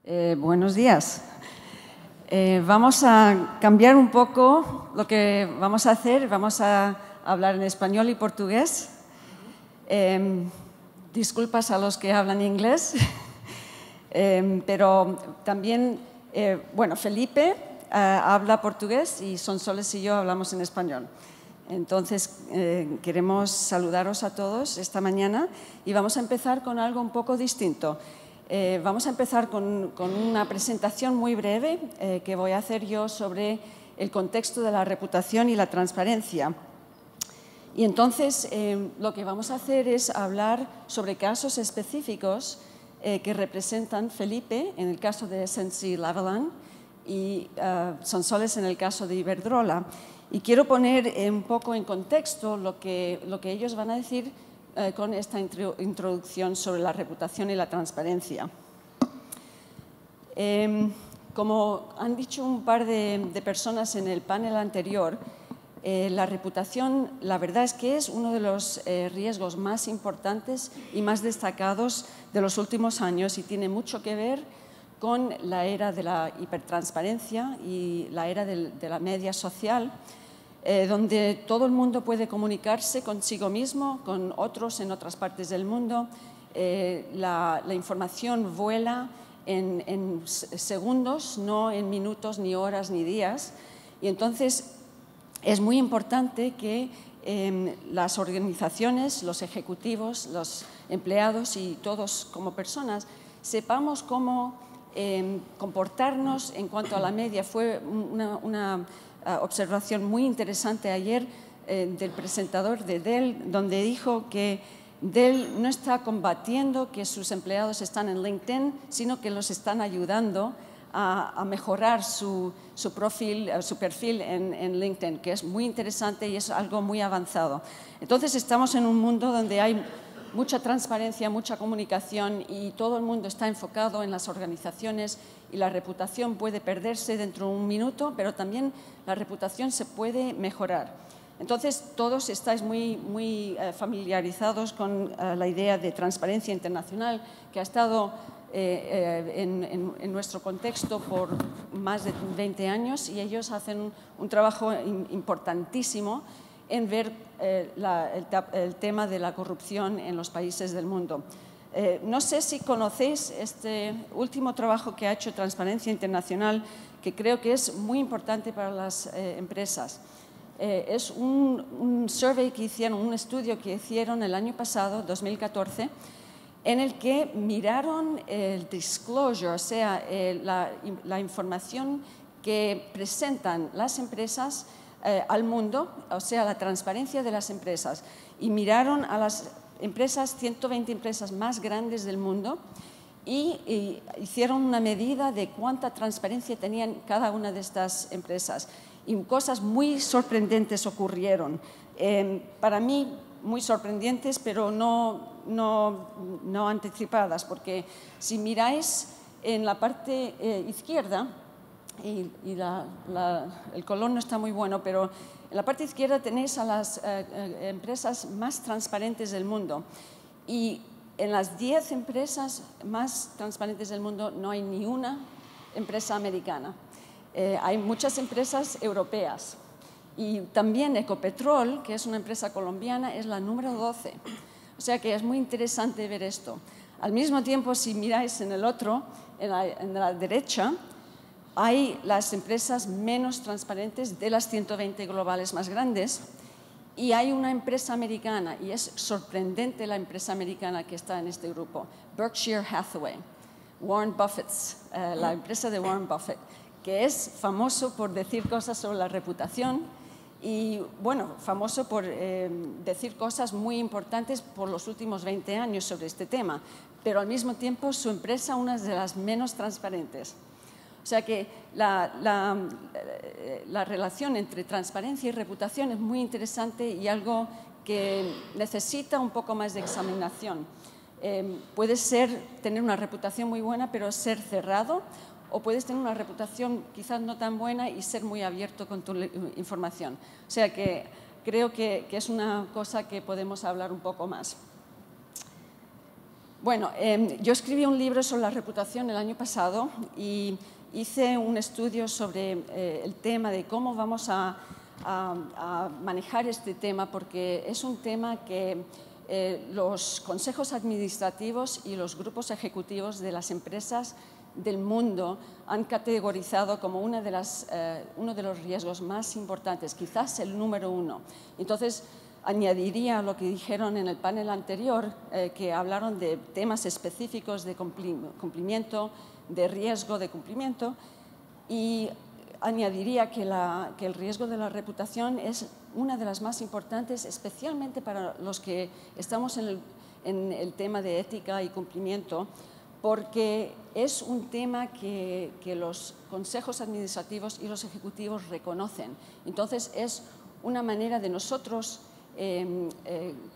Buenos días. Vamos a cambiar un poco lo que vamos a hacer. Vamos a hablar en español y portugués. Disculpas a los que hablan inglés. Pero también, Felipe habla portugués y Sonsoles y yo hablamos en español. Entonces, queremos saludaros a todos esta mañana y vamos a empezar con algo un poco distinto. Vamos a empezar con una presentación muy breve que voy a hacer yo sobre el contexto de la reputación y la transparencia. Y entonces lo que vamos a hacer es hablar sobre casos específicos que representan Felipe en el caso de SNC-Lavalin y Sonsoles en el caso de Iberdrola. Y quiero poner un poco en contexto lo que ellos van a decir con esta introducción sobre la reputación y la transparencia. Como han dicho un par de personas en el panel anterior, la reputación, la verdad es que es uno de los riesgos más importantes y más destacados de los últimos años y tiene mucho que ver con la era de la hipertransparencia y la era de la media social, donde todo el mundo puede comunicarse consigo mismo, con otros en otras partes del mundo. La información vuela en segundos, no en minutos, ni horas, ni días. Y entonces es muy importante que las organizaciones, los ejecutivos, los empleados y todos como personas sepamos cómo comportarnos en cuanto a la media. Fue una observación muy interesante ayer del presentador de Dell, donde dijo que Dell no está combatiendo que sus empleados están en LinkedIn, sino que los están ayudando a mejorar su perfil en LinkedIn, que es muy interesante y es algo muy avanzado. Entonces, estamos en un mundo donde hay mucha transparencia, mucha comunicación y todo el mundo está enfocado en las organizaciones y la reputación puede perderse dentro de un minuto, pero también la reputación se puede mejorar. Entonces, todos estáis muy familiarizados con la idea de transparencia internacional que ha estado en nuestro contexto por más de 20 años y ellos hacen un trabajo importantísimo en ver el tema de la corrupción en los países del mundo. No sé si conocéis este último trabajo que ha hecho Transparencia Internacional, que creo que es muy importante para las empresas. Es un survey que hicieron, un estudio que hicieron el año pasado, 2014, en el que miraron el disclosure, o sea, la información que presentan las empresas al mundo, o sea, la transparencia de las empresas. Y miraron a las empresas, 120 empresas más grandes del mundo, y hicieron una medida de cuánta transparencia tenían cada una de estas empresas. Y cosas muy sorprendentes ocurrieron. Para mí, muy sorprendentes, pero no anticipadas, porque si miráis en la parte izquierda, el color no está muy bueno, pero en la parte izquierda tenéis a las empresas más transparentes del mundo. Y en las 10 empresas más transparentes del mundo no hay ni una empresa americana. Hay muchas empresas europeas. Y también Ecopetrol, que es una empresa colombiana, es la número 12. O sea que es muy interesante ver esto. Al mismo tiempo, si miráis en el otro, en la derecha, hay las empresas menos transparentes de las 120 globales más grandes y hay una empresa americana, y es sorprendente la empresa americana que está en este grupo, Berkshire Hathaway, Warren Buffett, la empresa de Warren Buffett, que es famoso por decir cosas sobre la reputación y, bueno, famoso por decir cosas muy importantes por los últimos 20 años sobre este tema, pero al mismo tiempo su empresa una de las menos transparentes. O sea que la relación entre transparencia y reputación es muy interesante y algo que necesita un poco más de examinación. Puedes tener una reputación muy buena, pero ser cerrado, o puedes tener una reputación quizás no tan buena y ser muy abierto con tu información. O sea que creo que es una cosa que podemos hablar un poco más. Bueno, yo escribí un libro sobre la reputación el año pasado y hice un estudio sobre el tema de cómo vamos a manejar este tema, porque es un tema que los consejos administrativos y los grupos ejecutivos de las empresas del mundo han categorizado como uno de los riesgos más importantes, quizás el número uno. Entonces, añadiría a lo que dijeron en el panel anterior, que hablaron de temas específicos de cumplimiento, de riesgo de cumplimiento, y añadiría que el riesgo de la reputación es una de las más importantes, especialmente para los que estamos en el tema de ética y cumplimiento, porque es un tema que los consejos administrativos y los ejecutivos reconocen. Entonces, es una manera de nosotros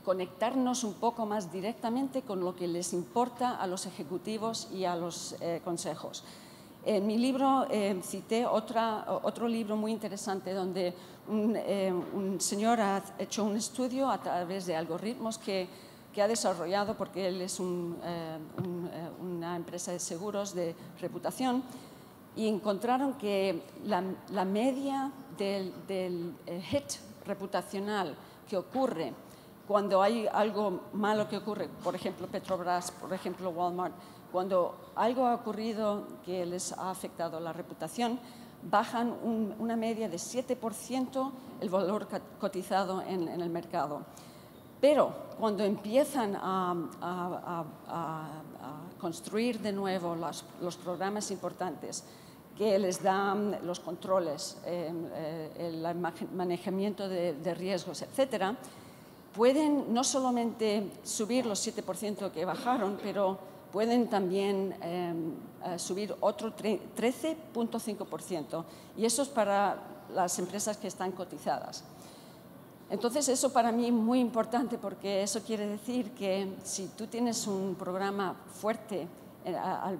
conectarnos un poco más directamente con lo que les importa a los ejecutivos y a los consejos. En mi libro cité otro libro muy interesante donde un señor ha hecho un estudio a través de algoritmos que ha desarrollado, porque él es una empresa de seguros de reputación, y encontraron que la media del hit reputacional que ocurre cuando hay algo malo que ocurre, por ejemplo Petrobras, por ejemplo Walmart, cuando algo ha ocurrido que les ha afectado la reputación, bajan una media de 7% el valor cotizado en el mercado. Pero cuando empiezan a construir de nuevo los programas importantes que les dan los controles, el manejamiento de riesgos, etcétera, pueden no solamente subir los 7% que bajaron, pero pueden también subir otro 13.5%. Y eso es para las empresas que están cotizadas. Entonces, eso para mí es muy importante, porque eso quiere decir que si tú tienes un programa fuerte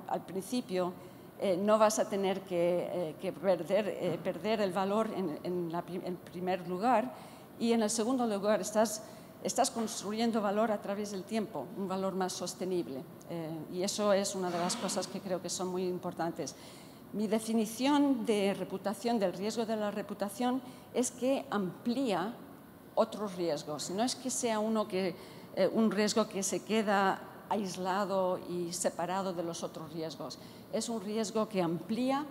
al principio, no vas a tener que perder el valor en primer lugar, y en el segundo lugar estás construyendo valor a través del tiempo, un valor más sostenible, y eso es una de las cosas que creo que son muy importantes. Mi definición de reputación, del riesgo de la reputación, es que amplía otros riesgos. No es que sea un riesgo que se queda aislado y separado de los otros riesgos. Es un riesgo que amplía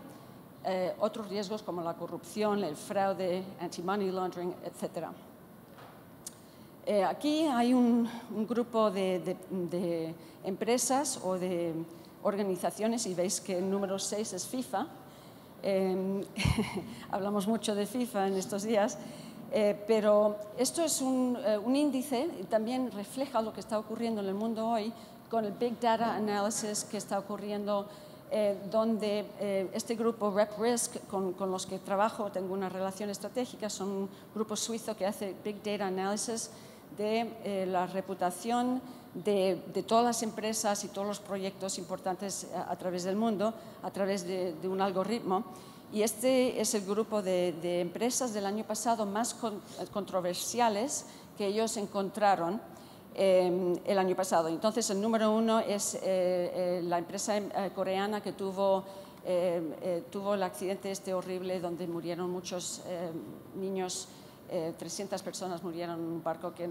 otros riesgos como la corrupción, el fraude, anti-money laundering, etc. Aquí hay un grupo de empresas o de organizaciones, y veis que el número 6 es FIFA. Hablamos mucho de FIFA en estos días. Pero esto es un índice y también refleja lo que está ocurriendo en el mundo hoy con el Big Data Analysis que está ocurriendo, donde este grupo RepRisk, con los que trabajo, tengo una relación estratégica, son un grupo suizo que hace Big Data Analysis de la reputación de todas las empresas y todos los proyectos importantes a través del mundo, a través de un algoritmo. Y este es el grupo de empresas del año pasado más controversiales que ellos encontraron el año pasado. Entonces, el número 1 es la empresa coreana que tuvo el accidente horrible donde murieron muchos niños, 300 personas murieron en un barco que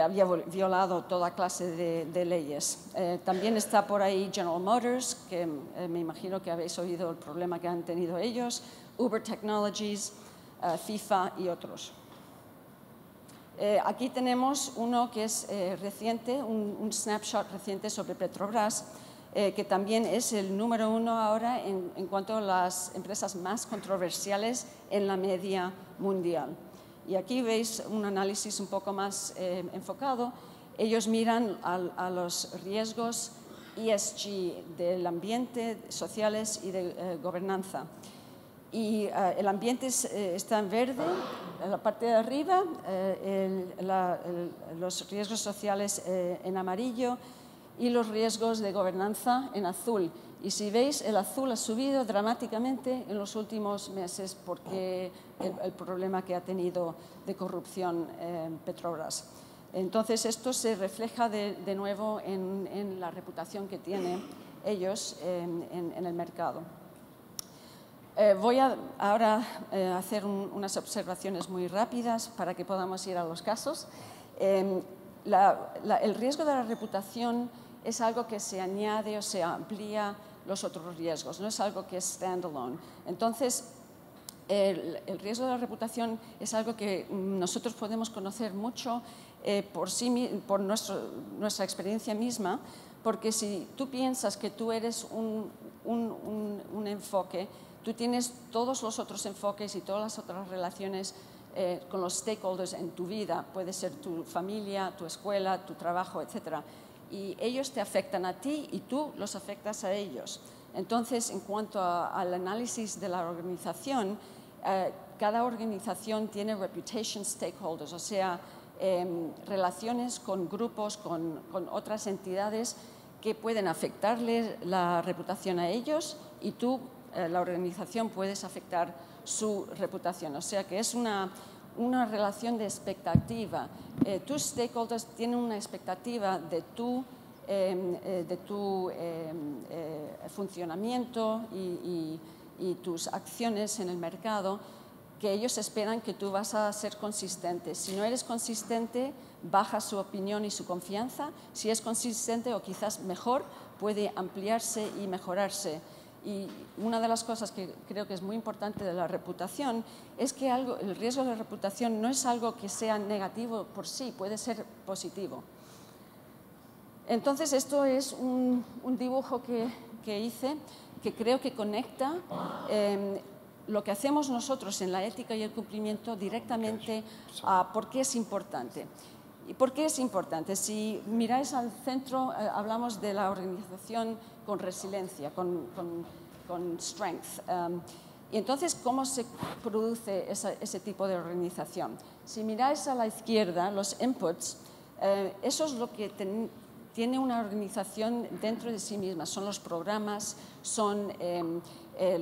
había violado toda clase de leyes. También está por ahí General Motors, que me imagino que habéis oído el problema que han tenido ellos, Uber Technologies, FIFA y otros. Aquí tenemos uno que es reciente, un snapshot reciente sobre Petrobras, que también es el número 1 ahora en cuanto a las empresas más controversiales en la media mundial. Y aquí veis un análisis un poco más enfocado. Ellos miran a los riesgos ESG del ambiente, sociales y de gobernanza. Y el ambiente está en verde, en la parte de arriba, los riesgos sociales en amarillo y los riesgos de gobernanza en azul. Y si veis, el azul ha subido dramáticamente en los últimos meses porque el problema que ha tenido de corrupción Petrobras. Entonces, esto se refleja de nuevo en la reputación que tienen ellos en el mercado. Voy ahora a hacer unas observaciones muy rápidas para que podamos ir a los casos. El riesgo de la reputación es algo que se añade o se amplía los otros riesgos, no es algo que es standalone. Entonces, el riesgo de la reputación es algo que nosotros podemos conocer mucho por nuestra experiencia misma, porque si tú piensas que tú eres un enfoque, tú tienes todos los otros enfoques y todas las otras relaciones con los stakeholders en tu vida, puede ser tu familia, tu escuela, tu trabajo, etc. Y ellos te afectan a ti y tú los afectas a ellos. Entonces, en cuanto al análisis de la organización, cada organización tiene reputation stakeholders, o sea, relaciones con grupos, con otras entidades que pueden afectarles la reputación a ellos y tú, la organización, puedes afectar su reputación. O sea que es una relación de expectativa. Tus stakeholders tienen una expectativa de tu funcionamiento y tus acciones en el mercado, que ellos esperan que tú vas a ser consistente. Si no eres consistente, baja su opinión y su confianza. Si es consistente o quizás mejor, puede ampliarse y mejorarse. Y una de las cosas que creo que es muy importante de la reputación es que el riesgo de la reputación no es algo que sea negativo por sí, puede ser positivo. Entonces, esto es un dibujo que hice que creo que conecta lo que hacemos nosotros en la ética y el cumplimiento directamente a por qué es importante. ¿Y por qué es importante? Si miráis al centro, hablamos de la organización con resiliencia, con strength. Y entonces, ¿cómo se produce ese tipo de organización? Si miráis a la izquierda, los inputs, eso es lo que tiene una organización dentro de sí misma. Son los programas, son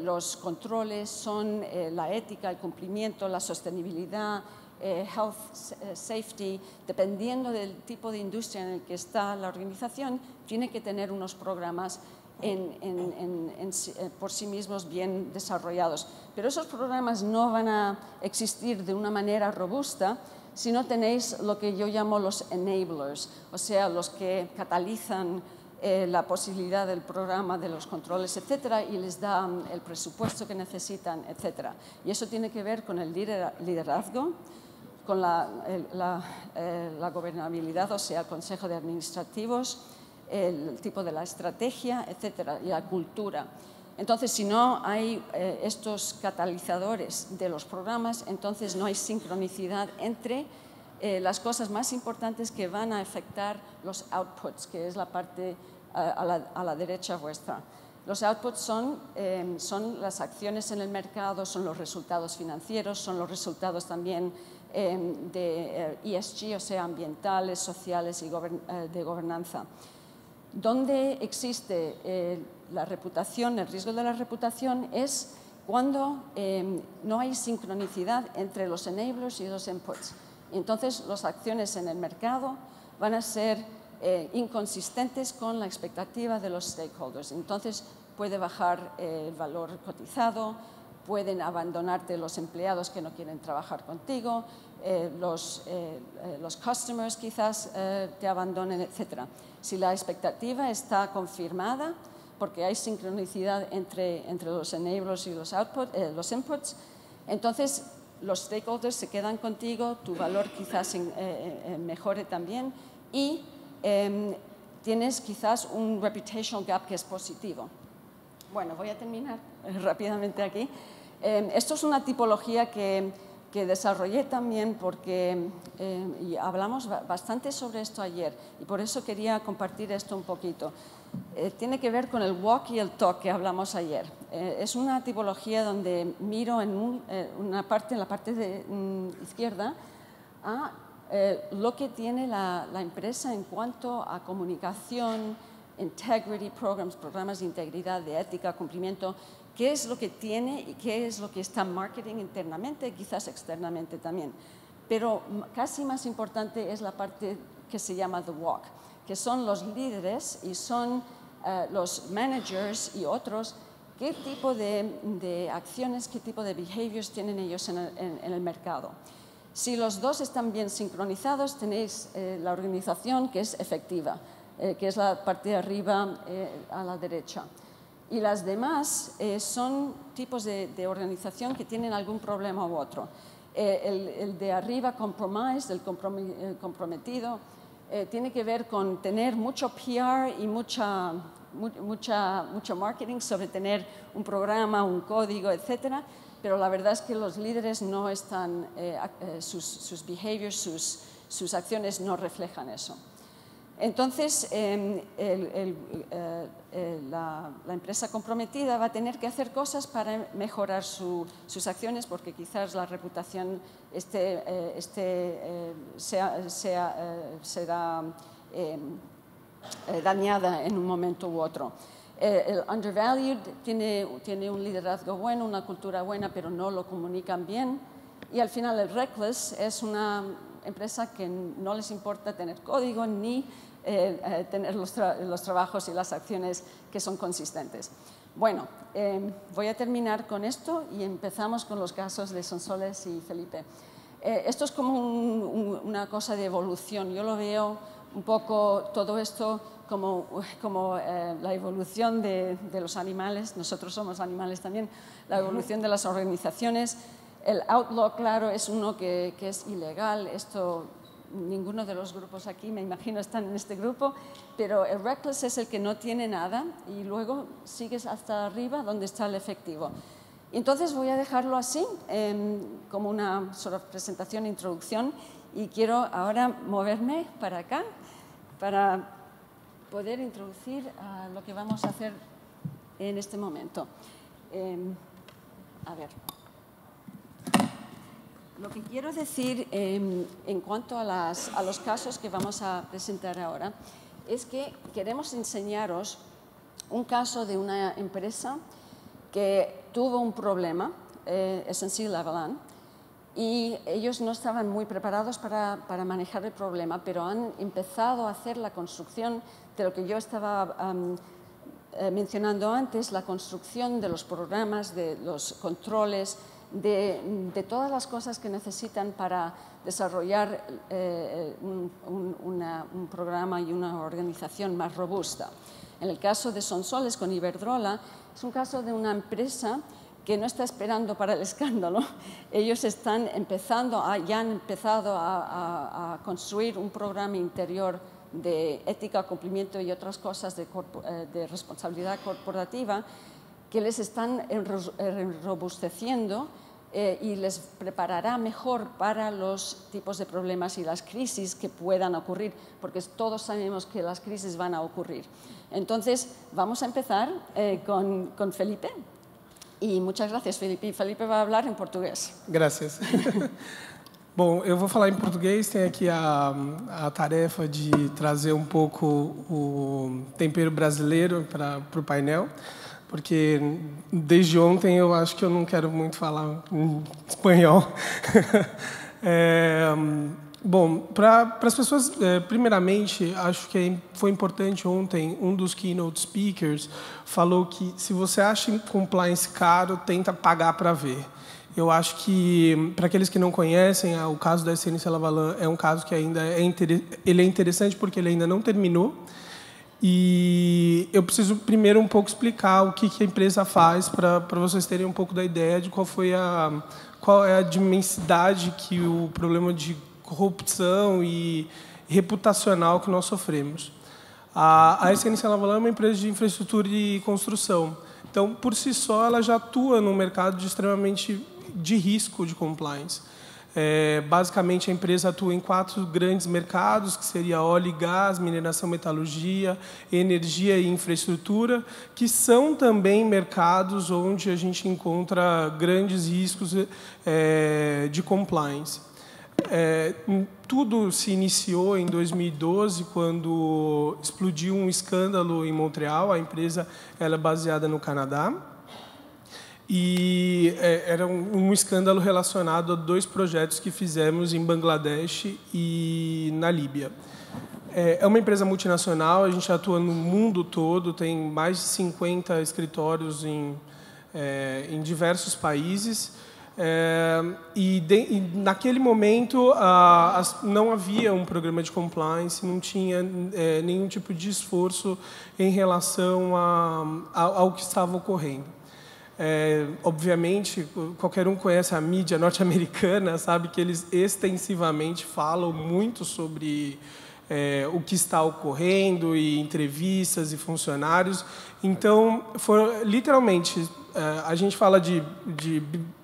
los controles, son la ética, el cumplimiento, la sostenibilidad, health, safety. Dependiendo del tipo de industria en el que está la organización, tiene que tener unos programas por sí mismos bien desarrollados. Pero esos programas no van a existir de una manera robusta si no tenéis lo que yo llamo los enablers, o sea, los que catalizan la posibilidad del programa, de los controles, etcétera, y les dan el presupuesto que necesitan, etcétera. Y eso tiene que ver con el liderazgo, con la gobernabilidad, o sea, el consejo de administrativos, el tipo de la estrategia, etcétera, y la cultura. Entonces, si no hay estos catalizadores de los programas, entonces no hay sincronicidad entre las cosas más importantes que van a afectar los outputs, que es la parte a la derecha vuestra. Los outputs son las acciones en el mercado, son los resultados financieros, son los resultados también de ESG, o sea, ambientales, sociales y de gobernanza. Donde existe la reputación, el riesgo de la reputación es cuando no hay sincronicidad entre los enablers y los inputs. Y entonces las acciones en el mercado van a ser inconsistentes con la expectativa de los stakeholders. Entonces puede bajar el valor cotizado, pueden abandonarte los empleados que no quieren trabajar contigo, los customers quizás te abandonen, etc. Si la expectativa está confirmada, porque hay sincronicidad entre los enablers y los inputs, entonces los stakeholders se quedan contigo, tu valor quizás mejore también y tienes quizás un reputational gap que es positivo. Bueno, voy a terminar rápidamente aquí. Esto es una tipología que desarrollé también porque y hablamos bastante sobre esto ayer y por eso quería compartir esto un poquito. Tiene que ver con el walk y el talk que hablamos ayer. Es una tipología donde miro en la parte de izquierda a lo que tiene la empresa en cuanto a comunicación, integrity programs, programas de integridad, de ética, cumplimiento, qué es lo que tiene y qué es lo que está marketing internamente y quizás externamente también. pero casi más importante es la parte que se llama the walk, que son los líderes y son los managers y otros, qué tipo de acciones, qué tipo de behaviors tienen ellos en el mercado. Si los dos están bien sincronizados, tenéis la organización que es efectiva, que es la parte de arriba a la derecha. Y las demás son tipos de organización que tienen algún problema u otro. El de arriba, compromise, el comprometido, tiene que ver con tener mucho PR y mucho marketing sobre tener un programa, un código, etcétera, pero la verdad es que los líderes no están, sus behaviors, sus acciones no reflejan eso. Entonces, la empresa comprometida va a tener que hacer cosas para mejorar sus acciones, porque quizás la reputación será dañada en un momento u otro. El undervalued tiene un liderazgo bueno, una cultura buena, pero no lo comunican bien. Y al final el reckless es una empresa que no les importa tener código ni tener los trabajos y las acciones que son consistentes. Bueno, voy a terminar con esto y empezamos con los casos de Sonsoles y Felipe. Esto es como una cosa de evolución. Yo lo veo un poco todo esto como la evolución de los animales. Nosotros somos animales también. La evolución de las organizaciones. El outlaw, claro, es uno que es ilegal. Esto, ninguno de los grupos aquí, me imagino, están en este grupo, pero el reckless es el que no tiene nada y luego sigues hasta arriba donde está el efectivo. Entonces voy a dejarlo así, como una presentación, introducción, y quiero ahora moverme para acá para poder introducir lo que vamos a hacer en este momento. A ver. Lo que quiero decir en cuanto a los casos que vamos a presentar ahora es que queremos enseñaros un caso de una empresa que tuvo un problema, SNC-Lavalin, y ellos no estaban muy preparados para manejar el problema, pero han empezado a hacer la construcción de lo que yo estaba mencionando antes, la construcción de los programas, de los controles, de todas las cosas que necesitan para desarrollar un programa y una organización más robusta. En el caso de Sonsoles con Iberdrola, es un caso de una empresa que no está esperando para el escándalo. Ellos están ya han empezado a construir un programa interior de ética, cumplimiento y otras cosas de responsabilidad corporativa que les están robusteciendo y les preparará mejor para los tipos de problemas y las crisis que puedan ocurrir, porque todos sabemos que las crisis van a ocurrir. Entonces, vamos a empezar con Felipe. E muitas graças, Felipe. Felipe vai falar em português. Graças. Bom, eu vou falar em português. Tem aqui a tarefa de trazer um pouco o tempero brasileiro para o painel, porque desde ontem eu acho que eu não quero muito falar em espanhol. Bom, para as pessoas, primeiramente, acho que foi importante ontem, um dos keynote speakers falou que se você acha compliance caro, tenta pagar para ver. Eu acho que, para aqueles que não conhecem, o caso da SNC-Lavalin é um caso que ainda é interessante porque ele ainda não terminou. E eu preciso primeiro um pouco explicar o que a empresa faz para vocês terem um pouco da ideia de qual é a imensidade que o problema de corrupção e reputacional que nós sofremos. A SNC-Lavalin é uma empresa de infraestrutura e construção. Então, por si só, ela já atua num mercado extremamente de risco de compliance. Basicamente, a empresa atua em 4 grandes mercados, que seria óleo e gás, mineração, metalurgia, energia e infraestrutura, que são também mercados onde a gente encontra grandes riscos de compliance. Tudo se iniciou em 2012, quando explodiu um escândalo em Montreal. A empresa ela é baseada no Canadá. E era um escândalo relacionado a 2 projetos que fizemos em Bangladesh e na Líbia. É uma empresa multinacional, a gente atua no mundo todo, tem mais de 50 escritórios em diversos países. E naquele momento não havia um programa de compliance, não tinha nenhum tipo de esforço em relação ao que estava ocorrendo. Obviamente, qualquer um conhece a mídia norte-americana, sabe que eles extensivamente falam muito sobre o que está ocorrendo, e entrevistas e funcionários. Então, literalmente, a gente fala de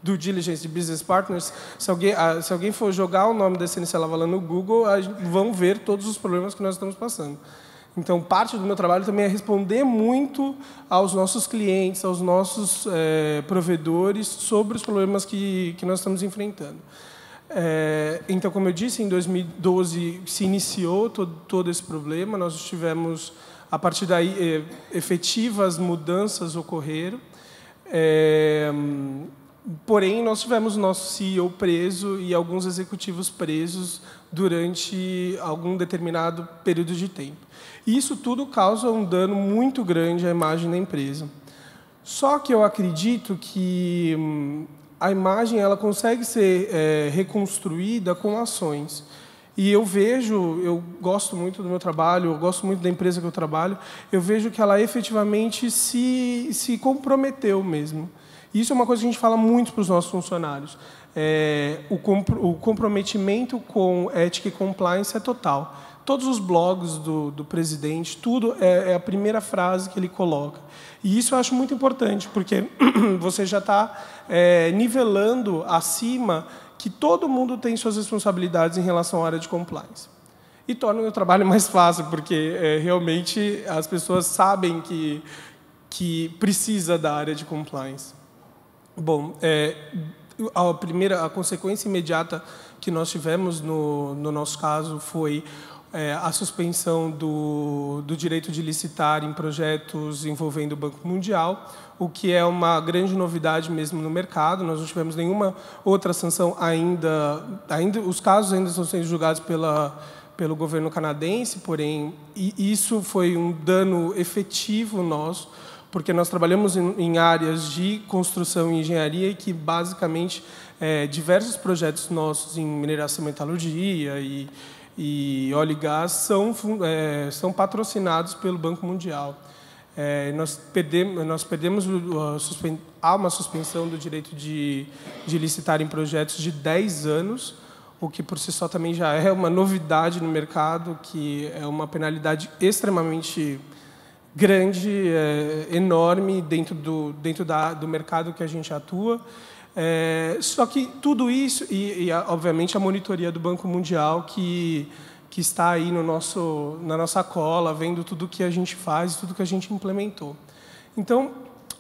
due diligence, de business partners. Se alguém for jogar o nome da SNC Lavalin no Google, vão ver todos os problemas que nós estamos passando. Então, parte do meu trabalho também é responder muito aos nossos clientes, aos nossos provedores, sobre os problemas que nós estamos enfrentando. Então, como eu disse, em 2012 se iniciou todo esse problema. Nós tivemos, a partir daí, efetivas mudanças ocorreram. Porém, nós tivemos o nosso CEO preso e alguns executivos presos durante algum determinado período de tempo. E isso tudo causa um dano muito grande à imagem da empresa. Só que eu acredito que a imagem ela consegue ser reconstruída com ações. E eu gosto muito do meu trabalho, eu gosto muito da empresa que eu trabalho, eu vejo que ela efetivamente se comprometeu mesmo. Isso é uma coisa que a gente fala muito para os nossos funcionários. O comprometimento com ética e compliance é total. Todos os blogs do presidente, tudo é a primeira frase que ele coloca. E isso eu acho muito importante, porque você já está nivelando acima que todo mundo tem suas responsabilidades em relação à área de compliance. E torna o meu trabalho mais fácil, porque realmente as pessoas sabem que precisa da área de compliance. Bom, a consequência imediata que nós tivemos no nosso caso foi a suspensão do direito de licitar em projetos envolvendo o Banco Mundial, o que é uma grande novidade mesmo no mercado. Nós não tivemos nenhuma outra sanção ainda. Os casos ainda estão sendo julgados pelo governo canadense, porém, isso foi um dano efetivo nosso, porque nós trabalhamos em áreas de construção e engenharia e que, basicamente, diversos projetos nossos em mineração e metalurgia e óleo e gás são patrocinados pelo Banco Mundial. Nós perdemos há uma suspensão do direito de licitar em projetos de 10 anos, o que por si só também já é uma novidade no mercado, que é uma penalidade extremamente grande, enorme dentro do mercado que a gente atua. Só que tudo isso, obviamente, a monitoria do Banco Mundial, que está aí na nossa cola, vendo tudo que a gente faz, tudo que a gente implementou. Então,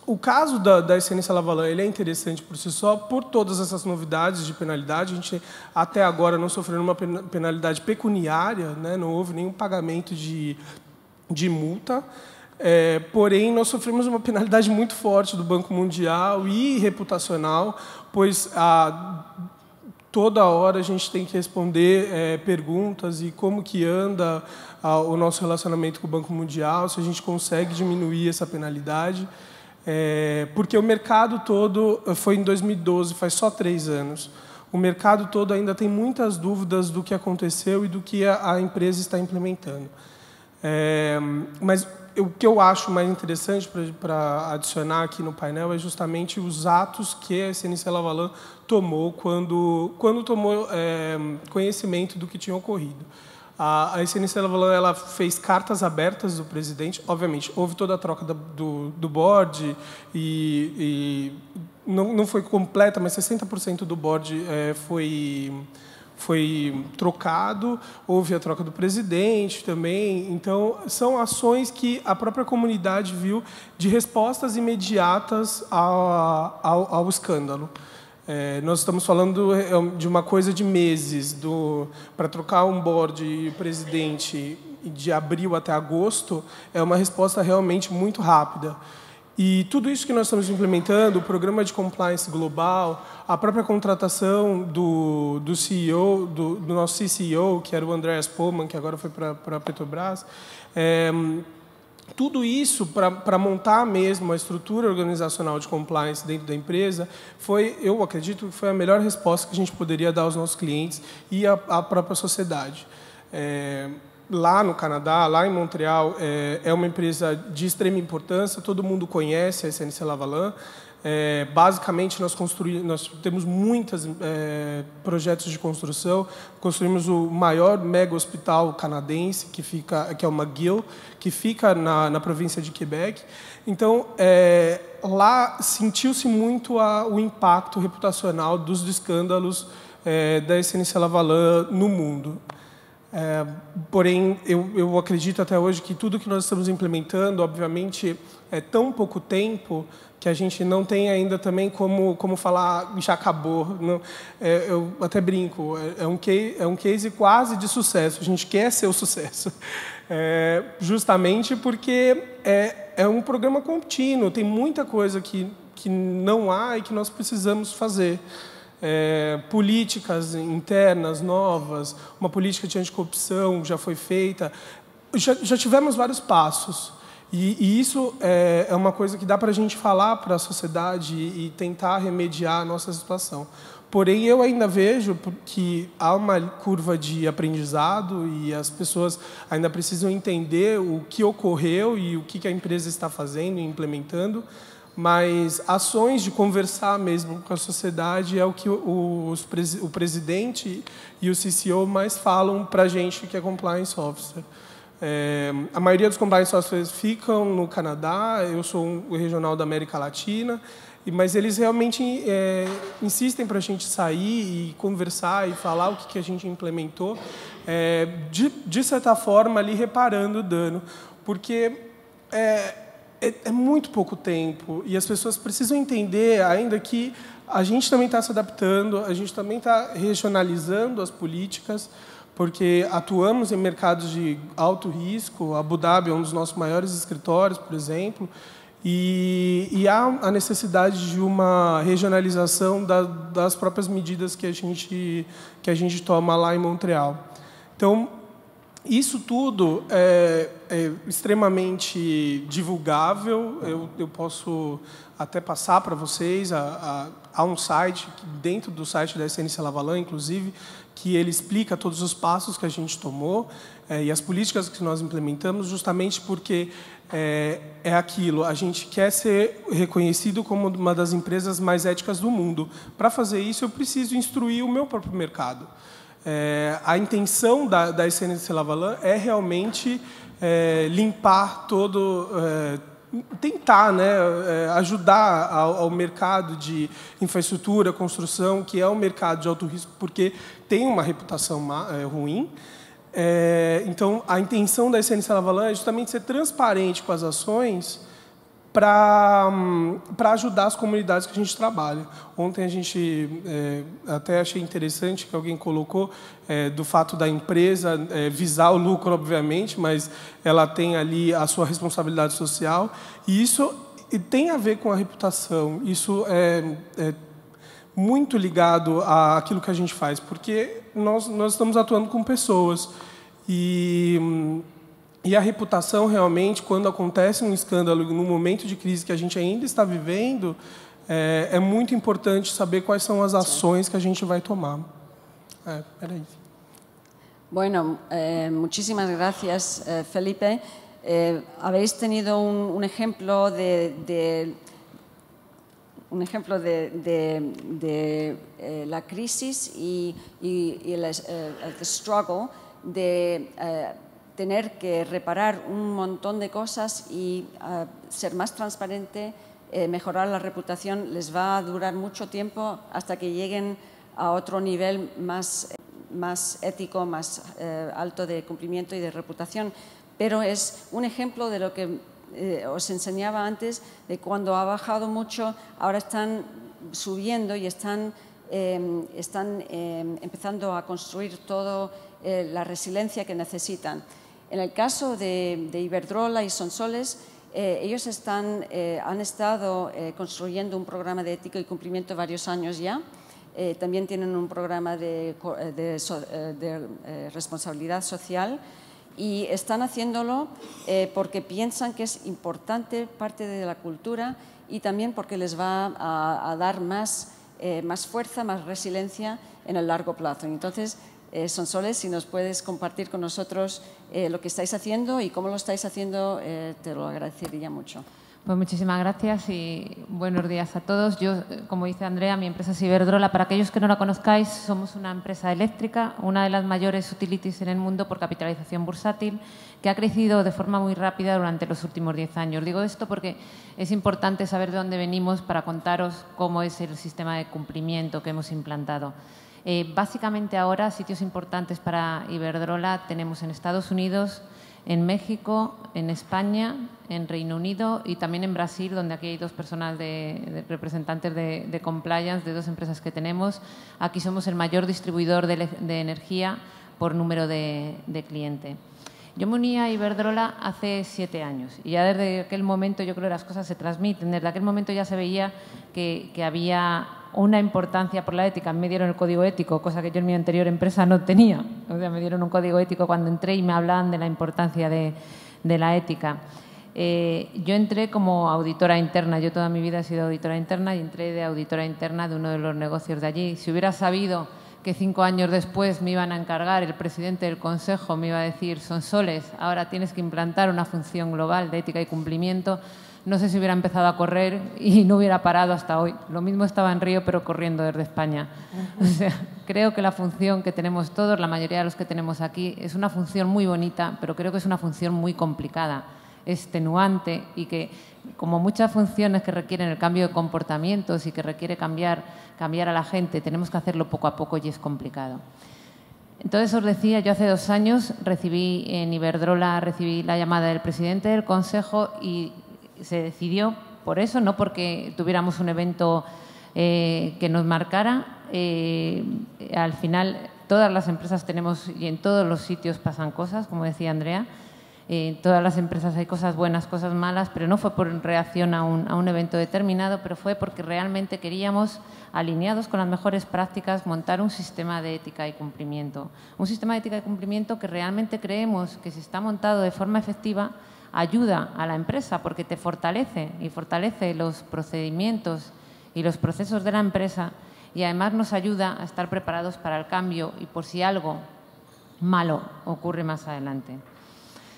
o caso da SNC Lavalin ele é interessante por si só, por todas essas novidades de penalidade. A gente, até agora, não sofreu uma penalidade pecuniária, né? Não houve nenhum pagamento de multa. Porém, nós sofremos uma penalidade muito forte do Banco Mundial e reputacional, pois toda hora a gente tem que responder perguntas e como que anda o nosso relacionamento com o Banco Mundial, se a gente consegue diminuir essa penalidade. Porque o mercado todo, foi em 2012, faz só 3 anos, o mercado todo ainda tem muitas dúvidas do que aconteceu e do que a empresa está implementando. Mas o que eu acho mais interessante para adicionar aqui no painel é justamente os atos que a SNC Lavalin tomou quando tomou conhecimento do que tinha ocorrido. A SNC Lavalin ela fez cartas abertas do presidente. Obviamente, houve toda a troca do board e não foi completa, mas 60% do board foi trocado, houve a troca do presidente também. Então, são ações que a própria comunidade viu de respostas imediatas ao escândalo. Nós estamos falando de uma coisa de meses, para trocar um board e o presidente de abril até agosto, é uma resposta realmente muito rápida. E tudo isso que nós estamos implementando, o programa de compliance global, a própria contratação do CEO, do nosso CCO, que era o Andreas Pohlmann, que agora foi para a Petrobras, tudo isso para montar mesmo a estrutura organizacional de compliance dentro da empresa, eu acredito que foi a melhor resposta que a gente poderia dar aos nossos clientes e à própria sociedade. Lá no Canadá, lá em Montreal, é uma empresa de extrema importância, todo mundo conhece a SNC Lavalin. Basicamente, nós temos muitos projetos de construção. Construímos o maior mega hospital canadense, que é o McGill, que fica na província de Quebec. Então, lá sentiu-se muito o impacto reputacional dos escândalos da SNC Lavalin no mundo. Porém, eu acredito até hoje que tudo que nós estamos implementando, obviamente, é tão pouco tempo que a gente não tem ainda também como falar já acabou. Não, eu até brinco, é um case quase de sucesso. A gente quer ser o sucesso, justamente porque é um programa contínuo. Tem muita coisa que não há e que nós precisamos fazer. Políticas internas novas, uma política de anticorrupção já foi feita. Já tivemos vários passos. E isso é uma coisa que dá para a gente falar para a sociedade e tentar remediar a nossa situação. Porém, eu ainda vejo que há uma curva de aprendizado e as pessoas ainda precisam entender o que ocorreu e o que a empresa está fazendo e implementando. Mas ações de conversar mesmo com a sociedade é o que o presidente e o CCO mais falam para a gente, que é Compliance Officer. A maioria dos Compliance Officers ficam no Canadá, eu sou um regional da América Latina, mas eles realmente insistem para a gente sair e conversar e falar o que a gente implementou, de certa forma, ali reparando o dano, porque é muito pouco tempo e as pessoas precisam entender ainda que a gente também está se adaptando, a gente também está regionalizando as políticas, porque atuamos em mercados de alto risco. Abu Dhabi é um dos nossos maiores escritórios, por exemplo, e há a necessidade de uma regionalização das próprias medidas que a gente toma lá em Montreal. Então, isso tudo é extremamente divulgável. Eu posso até passar para vocês. Há um site, dentro do site da SNC Lavalin, inclusive, que ele explica todos os passos que a gente tomou e as políticas que nós implementamos, justamente porque é aquilo, a gente quer ser reconhecido como uma das empresas mais éticas do mundo. Para fazer isso, eu preciso instruir o meu próprio mercado. A intenção da SNC Lavalin é realmente limpar todo, tentar, né, ajudar ao mercado de infraestrutura, construção, que é um mercado de alto risco, porque tem uma reputação ruim. Então, a intenção da SNC Lavalin é justamente ser transparente com as ações para ajudar as comunidades que a gente trabalha. Ontem a gente até achei interessante que alguém colocou do fato da empresa visar o lucro, obviamente, mas ela tem ali a sua responsabilidade social, e isso tem a ver com a reputação. Isso é muito ligado àquilo que a gente faz, porque nós estamos atuando com pessoas. E a reputação, realmente, quando acontece um escândalo, no momento de crise que a gente ainda está vivendo, é muito importante saber quais são as ações que a gente vai tomar. Era isso. Bueno, muchísimas gracias, Felipe. Habéis tenido un ejemplo de la crisis y el struggle de tener que reparar un montón de cosas y ser más transparente, mejorar la reputación. Les va a durar mucho tiempo hasta que lleguen a otro nivel más ético, más alto de cumplimiento y de reputación. Pero es un ejemplo de lo que os enseñaba antes, de cuando ha bajado mucho, ahora están subiendo y están empezando a construir toda la resiliencia que necesitan. En el caso de Iberdrola y Sonsoles, Ellos han estado construyendo un programa de ética y cumplimiento varios años ya. También tienen un programa de responsabilidad social y están haciéndolo porque piensan que es importante parte de la cultura y también porque les va a dar más fuerza, más resiliencia en el largo plazo. Entonces, Sonsoles, si nos puedes compartir con nosotros lo que estáis haciendo y cómo lo estáis haciendo, te lo agradecería mucho. Pues muchísimas gracias y buenos días a todos. Yo, como dice Andrea, mi empresa es Iberdrola. Para aquellos que no la conozcáis, somos una empresa eléctrica, una de las mayores utilities en el mundo por capitalización bursátil, que ha crecido de forma muy rápida durante los últimos 10 años. Digo esto porque es importante saber de dónde venimos para contaros cómo es el sistema de cumplimiento que hemos implantado. Básicamente ahora, sitios importantes para Iberdrola tenemos en Estados Unidos, en México, en España, en Reino Unido y también en Brasil, donde aquí hay dos personas representantes de compliance de dos empresas que tenemos. Aquí somos el mayor distribuidor de energía por número de cliente. Yo me uní a Iberdrola hace 7 años y ya desde aquel momento yo creo que las cosas se transmiten. Desde aquel momento ya se veía que había una importancia por la ética. Me dieron el código ético, cosa que yo en mi anterior empresa no tenía. O sea, me dieron un código ético cuando entré y me hablaban de la importancia de la ética. Yo entré como auditora interna. Yo toda mi vida he sido auditora interna y entré de auditora interna de uno de los negocios de allí. Si hubiera sabido que 5 años después me iban a encargar, el presidente del Consejo me iba a decir: Sonsoles, ahora tienes que implantar una función global de ética y cumplimiento, no sé si hubiera empezado a correr y no hubiera parado hasta hoy. Lo mismo estaba en Río, pero corriendo desde España. O sea, creo que la función que tenemos todos, la mayoría de los que tenemos aquí, es una función muy bonita, pero creo que es una función muy complicada, extenuante y que, como muchas funciones que requieren el cambio de comportamientos y que requiere cambiar a la gente, tenemos que hacerlo poco a poco y es complicado. Entonces, os decía, yo hace 2 años recibí en Iberdrola la llamada del presidente del Consejo y se decidió por eso, no porque tuviéramos un evento que nos marcara. Al final, todas las empresas tenemos y en todos los sitios pasan cosas, como decía Andrea. En todas las empresas hay cosas buenas, cosas malas, pero no fue por reacción a un evento determinado, pero fue porque realmente queríamos, alineados con las mejores prácticas, montar un sistema de ética y cumplimiento. Un sistema de ética y cumplimiento que realmente creemos que, si está montado de forma efectiva, ayuda a la empresa porque te fortalece y fortalece los procedimientos y los procesos de la empresa y además nos ayuda a estar preparados para el cambio y por si algo malo ocurre más adelante.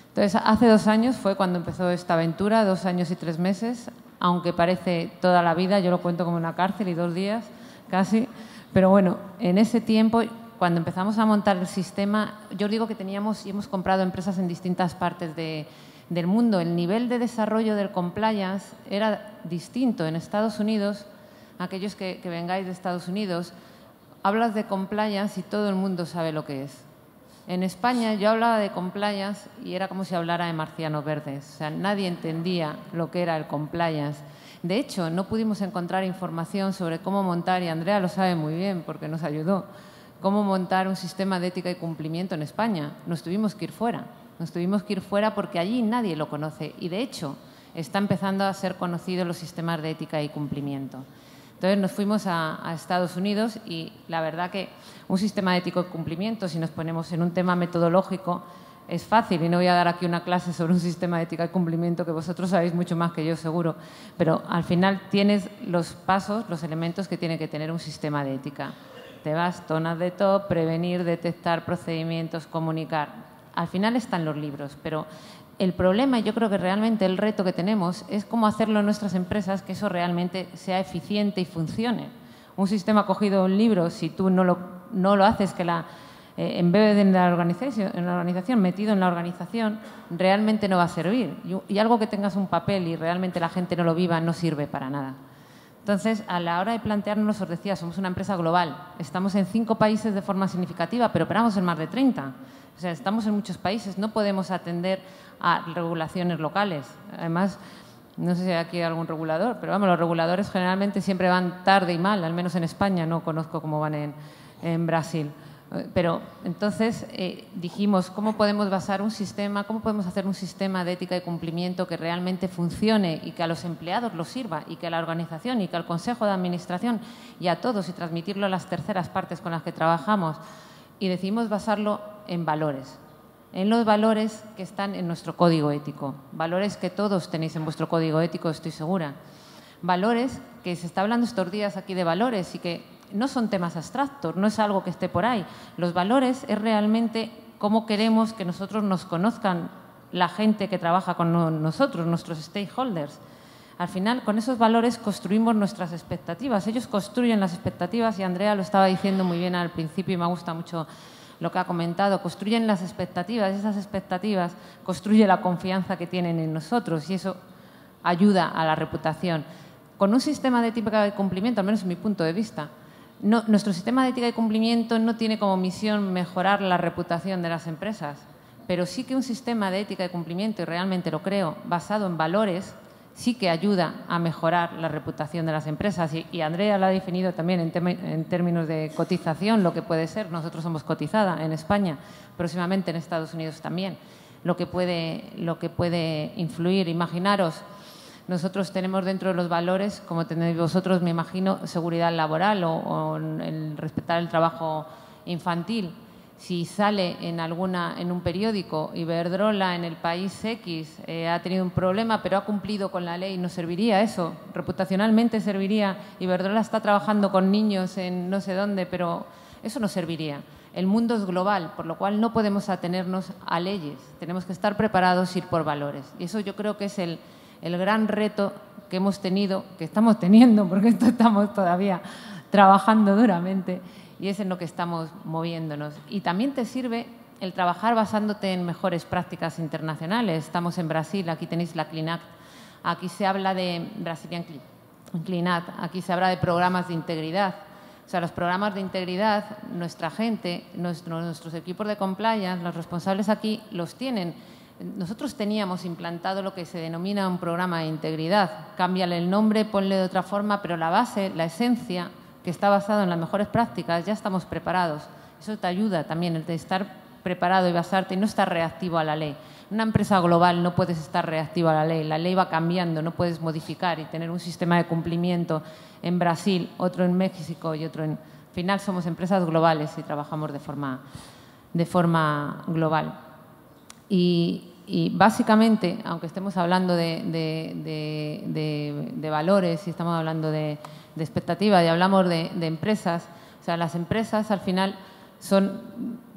Entonces, hace 2 años fue cuando empezó esta aventura, 2 años y 3 meses, aunque parece toda la vida, yo lo cuento como una cárcel y 2 días casi, pero bueno, en ese tiempo, cuando empezamos a montar el sistema, yo os digo que teníamos y hemos comprado empresas en distintas partes del mundo. El nivel de desarrollo del compliance era distinto. En Estados Unidos, aquellos que vengáis de Estados Unidos, hablas de compliance y todo el mundo sabe lo que es. En España yo hablaba de compliance y era como si hablara de marcianos verdes. O sea, nadie entendía lo que era el compliance. De hecho, no pudimos encontrar información sobre cómo montar, y Andrea lo sabe muy bien porque nos ayudó, cómo montar un sistema de ética y cumplimiento en España. Nos tuvimos que ir fuera. Nos tuvimos que ir fuera porque allí nadie lo conoce y, de hecho, está empezando a ser conocidos los sistemas de ética y cumplimiento. Entonces nos fuimos a Estados Unidos y la verdad que un sistema de ética y cumplimiento, si nos ponemos en un tema metodológico, es fácil y no voy a dar aquí una clase sobre un sistema de ética y cumplimiento que vosotros sabéis mucho más que yo seguro, pero al final tienes los pasos, los elementos que tiene que tener un sistema de ética. Te vas, zonas de top, prevenir, detectar procedimientos, comunicar. Al final están los libros, pero el problema, y yo creo que realmente el reto que tenemos, es cómo hacerlo en nuestras empresas que eso realmente sea eficiente y funcione. Un sistema cogido en un libro, si tú no lo haces, que en vez de en la organización, metido en la organización, realmente no va a servir. Y algo que tengas un papel y realmente la gente no lo viva no sirve para nada. Entonces, a la hora de plantearnos, os decía, somos una empresa global. Estamos en 5 países de forma significativa, pero operamos en más de 30. O sea, estamos en muchos países, no podemos atender a regulaciones locales. Además, no sé si hay aquí algún regulador, pero vamos, los reguladores generalmente siempre van tarde y mal, al menos en España, no conozco cómo van en Brasil. Pero entonces dijimos, ¿cómo podemos basar un sistema, cómo podemos hacer un sistema de ética y cumplimiento que realmente funcione y que a los empleados los sirva y que a la organización y que al Consejo de Administración y a todos y transmitirlo a las terceras partes con las que trabajamos? Y decidimos basarlo en valores, en los valores que están en nuestro código ético, valores que todos tenéis en vuestro código ético, estoy segura. Valores que se está hablando estos días aquí de valores y que no son temas abstractos, no es algo que esté por ahí. Los valores es realmente cómo queremos que nosotros nos conozcan la gente que trabaja con nosotros, nuestros stakeholders. Al final, con esos valores construimos nuestras expectativas. Ellos construyen las expectativas y Andrea lo estaba diciendo muy bien al principio y me gusta mucho lo que ha comentado. Construyen las expectativas y esas expectativas construyen la confianza que tienen en nosotros y eso ayuda a la reputación. Con un sistema de ética de cumplimiento, al menos en mi punto de vista, nuestro sistema de ética y cumplimiento no tiene como misión mejorar la reputación de las empresas, pero sí que un sistema de ética y cumplimiento, y realmente lo creo, basado en valores, sí que ayuda a mejorar la reputación de las empresas. Y Andrea lo ha definido también en términos de cotización, lo que puede ser. Nosotros somos cotizada en España, próximamente en Estados Unidos también, lo que puede influir. Imaginaros, nosotros tenemos dentro de los valores, como tenéis vosotros, me imagino, seguridad laboral o el respetar el trabajo infantil. Si sale en un periódico Iberdrola en el país X ha tenido un problema pero ha cumplido con la ley, ¿nos serviría eso? Reputacionalmente serviría. Iberdrola está trabajando con niños en no sé dónde, pero eso no serviría. El mundo es global, por lo cual no podemos atenernos a leyes. Tenemos que estar preparados y ir por valores. Y eso yo creo que es el gran reto que hemos tenido, que estamos teniendo, porque esto estamos todavía trabajando duramente, y es en lo que estamos moviéndonos. Y también te sirve el trabajar basándote en mejores prácticas internacionales. Estamos en Brasil, aquí tenéis la CleanAct, aquí se habla de Brazilian CleanAct, aquí se habla de programas de integridad. O sea, los programas de integridad, nuestra gente, nuestros equipos de compliance, los responsables aquí los tienen. Nosotros teníamos implantado lo que se denomina un programa de integridad. Cámbiale el nombre, ponle de otra forma, pero la base, la esencia, que está basado en las mejores prácticas, ya estamos preparados. Eso te ayuda también, el de estar preparado y basarte y no estar reactivo a la ley. En una empresa global no puedes estar reactivo a la ley va cambiando, no puedes modificar y tener un sistema de cumplimiento en Brasil, otro en México y otro en... Al final somos empresas globales y trabajamos de forma global. Y básicamente, aunque estemos hablando de valores y estamos hablando de expectativas y hablamos de empresas, o sea, las empresas al final son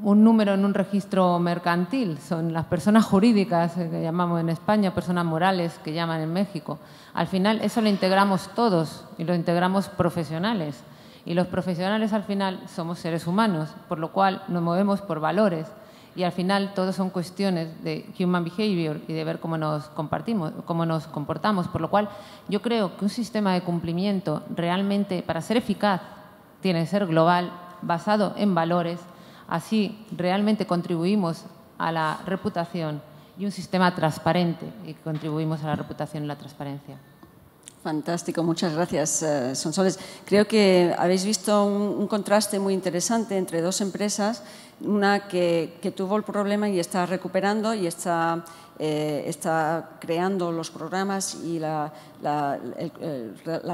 un número en un registro mercantil, son las personas jurídicas que llamamos en España, personas morales que llaman en México. Al final eso lo integramos todos y lo integramos profesionales. Y los profesionales al final somos seres humanos, por lo cual nos movemos por valores. Y al final todo son cuestiones de human behavior y de ver cómo nos comportamos. Por lo cual yo creo que un sistema de cumplimiento realmente, para ser eficaz, tiene que ser global, basado en valores. Así realmente contribuimos a la reputación y un sistema transparente y contribuimos a la reputación y la transparencia. Fantástico, muchas gracias, Sonsoles. Creo que habéis visto un contraste muy interesante entre dos empresas, una que tuvo el problema y está recuperando y está creando los programas y la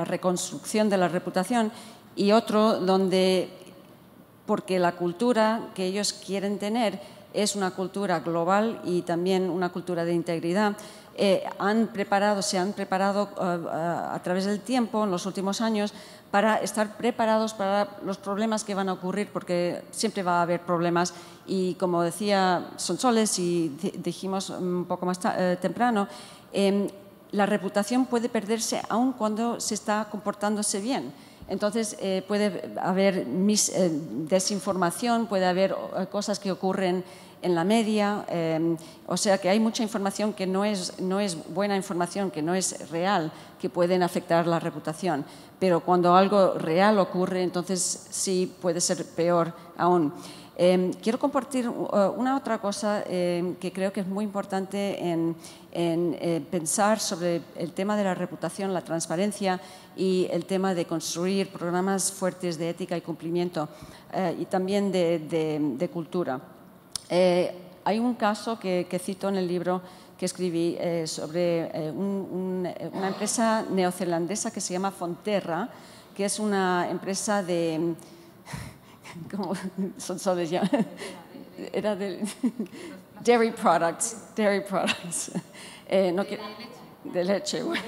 reconstrucción de la reputación, y otro donde, porque la cultura que ellos quieren tener es una cultura global y también una cultura de integridad, se han preparado a través del tiempo, en los últimos años, para estar preparados para los problemas que van a ocurrir, porque siempre va a haber problemas. Y como decía Sonsoles y dijimos un poco más temprano, la reputación puede perderse aun cuando se está comportándose bien. Entonces, puede haber desinformación, puede haber cosas que ocurren en la media, o sea que hay mucha información que no es buena información, que no es real, que pueden afectar la reputación. Pero cuando algo real ocurre, entonces sí puede ser peor aún. Quiero compartir una otra cosa que creo que es muy importante en pensar sobre el tema de la reputación, la transparencia y el tema de construir programas fuertes de ética y cumplimiento y también de cultura. Hay un caso que cito en el libro que escribí sobre una empresa neozelandesa que se llama Fonterra, que es una empresa de... ¿Cómo son solo ya? Era de dairy products. No quiero, de leche, bueno.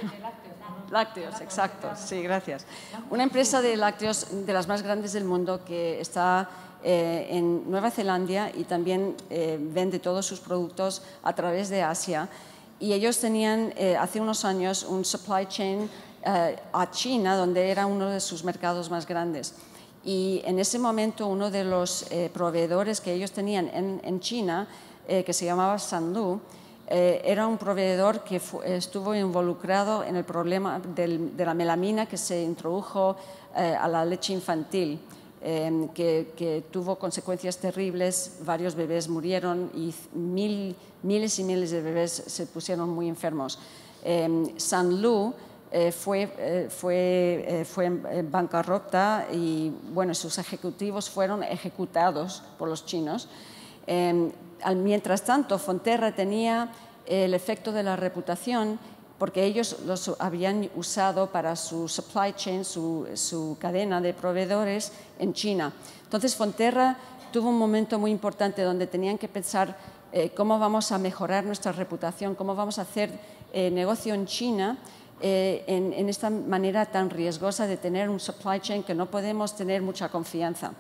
Lácteos, exacto, sí, gracias. Una empresa de lácteos de las más grandes del mundo que está en Nueva Zelanda y también vende todos sus productos a través de Asia. Y ellos tenían hace unos años un supply chain a China, donde era uno de sus mercados más grandes. Y en ese momento uno de los proveedores que ellos tenían en China, que se llamaba Sanlu, era un proveedor que estuvo involucrado en el problema de la melamina que se introdujo a la leche infantil, que tuvo consecuencias terribles. Varios bebés murieron y miles y miles de bebés se pusieron muy enfermos. Sanlu fue en bancarrota y bueno, sus ejecutivos fueron ejecutados por los chinos. Mientras tanto, Fonterra tenía el efecto de la reputación porque ellos los habían usado para su supply chain, su cadena de proveedores en China. Entonces, Fonterra tuvo un momento muy importante donde tenían que pensar cómo vamos a mejorar nuestra reputación, cómo vamos a hacer negocio en China en esta manera tan riesgosa de tener un supply chain que no podemos tener mucha confianza.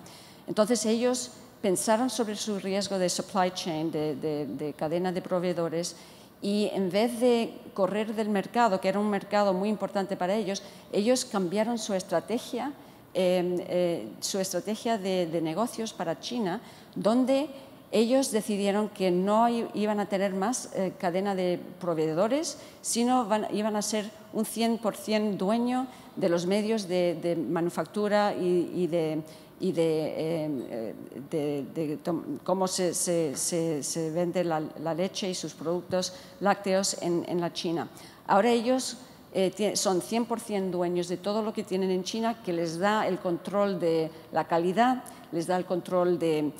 Entonces ellos pensaron sobre su riesgo de supply chain, de cadena de proveedores, y en vez de correr del mercado, que era un mercado muy importante para ellos, ellos cambiaron su estrategia de negocios para China, donde ellos decidieron que no iban a tener más cadena de proveedores, sino iban a ser un 100% dueño de los medios de manufactura y de cómo se vende la leche y sus productos lácteos en la China. Ahora ellos son 100% dueños de todo lo que tienen en China, que les da el control de la calidad, les da el control de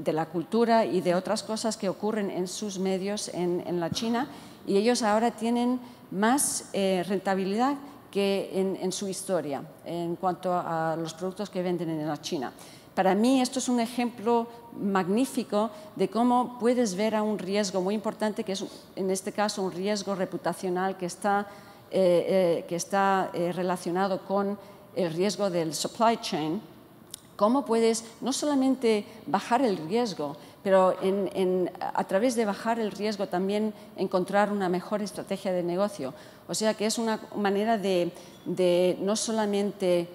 la cultura y de otras cosas que ocurren en sus medios en la China, y ellos ahora tienen más rentabilidad que en su historia en cuanto a los productos que venden en la China. Para mí esto es un ejemplo magnífico de cómo puedes ver a un riesgo muy importante, que es en este caso un riesgo reputacional que está relacionado con el riesgo del supply chain. Cómo puedes no solamente bajar el riesgo, pero a través de bajar el riesgo también encontrar una mejor estrategia de negocio. O sea que es una manera de no solamente